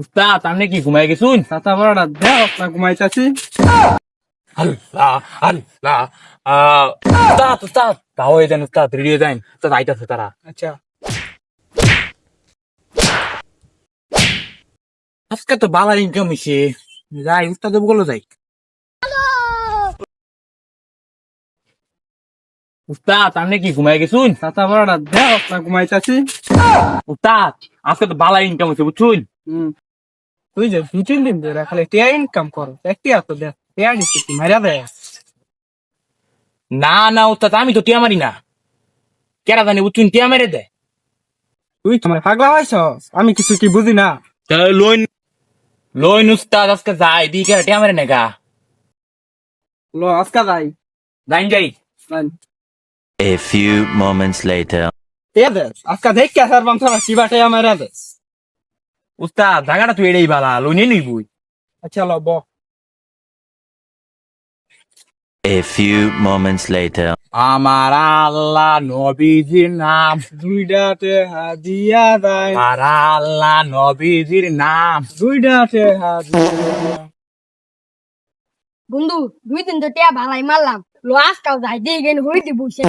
উস্তাদ আপনি কি ঘুমাই গেছুন? ছাতা বড়টা দেও না ঘুমাইতাছি। আল্লাহ আল্লাহ উস্তাদ উস্তাদ তাও দেন উস্তাদ রেডি হয়ে যান উস্তাদ আইতাছে তারা। আচ্ছা আজকে তো বালা ইনকাম হইছে, যাই উস্তাদ বলো যাই। উস্তাদ আপনি কি ঘুমাই গেছুন? ছাতা বড়টা দেও না ঘুমাইতাছি। উস্তাদ আজকে তো বালা ইনকাম হইছে বুঝছুন। তুই যে 2-3 দিন ধরে খালি টিয়া ইনকাম করো, একটি তো দে টিয়া দিচ্ছি কি মারিয়া দেয়। না না উস্তাদ আমি তো টিয়া মারি না, কেরা জানি বুঝছুন টিয়া মেরে দেয়। তুই তোমার পাগলা হয়েছ, আমি কিছু কি বুঝি না। লোন লোন উস্তাদ আজকে যাই দি কেরা টিয়া মেরে নেগা লো আজকা যাই যাইন যাই। A few moments later. টিয়া দে আজকা দেখ কে স্যার বামছা কিবা টিয়া মারিয়া দে। উস্তাদ জায়গাটা তুই এটাই বালা লোনে নই বই। আচ্ছা লো ব A few moments later. আমার আল্লাহ নবীজির নাম, দুইটাতে হাদিয়া যায়, আমার আল্লাহ নবীজির নাম। দুইটাতে হাদিয়া। বন্ধু 2 দিন তো টিয়া ভালাই মারলাম, লো আজকাল যাই দিয়ে গেন হই দিব সে।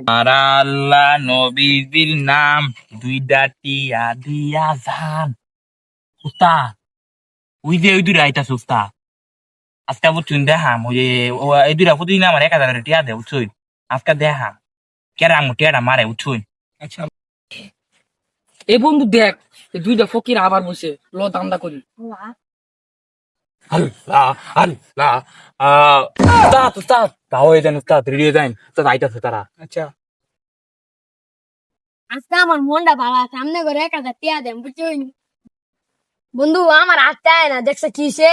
আমার আল্লাহ নবীজির নাম, দুইটা টিয়া দিয়া যান। উস্তাদ ওই যে ওই দুইটা আইতাছে উস্তাদ, আজকে বুঝছুন দেখাম ওই যে এই দুইটা প্রতিদিন আমার 1000 টিয়া দেয় বুঝছুন, আজকে দেখাম কেরা আঙু টিয়াটা মারে বুঝছুন। আচ্ছা এই বন্ধু দেখ, এই দুইটা ফকির আবার বসে ল দান্দা করি। আল্লাহ আল্লাহ উস্তাদ উস্তাদ তাও দেন উস্তাদ রেডি হয়ে যান উস্তাদ আইতাছে তারা। আচ্ছা আজকে আমার মনটা ভালো আছে, সামনে করে 1000 টিয়া দেন বুঝছুন। বন্ধু আমার হাতটা আয় না, দেখছ কিসে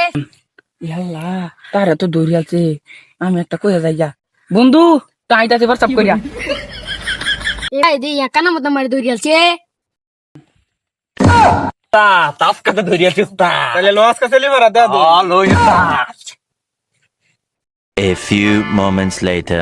ইয়াল্লা তারা তো দৌড়ি আছে, আমি একটা কইয়া যাই যা। বন্ধু টাইটাতে হোয়াটসঅ্যাপ করিয়া। এই দি কানা মতো মারি দৌড়ি আছে। উস্তাদ আজকে তো ধরিয়াছি উস্তাদ। তাহলে লো আজকা চলি মারা দে দে। লই উস্তাদ। A few moments later.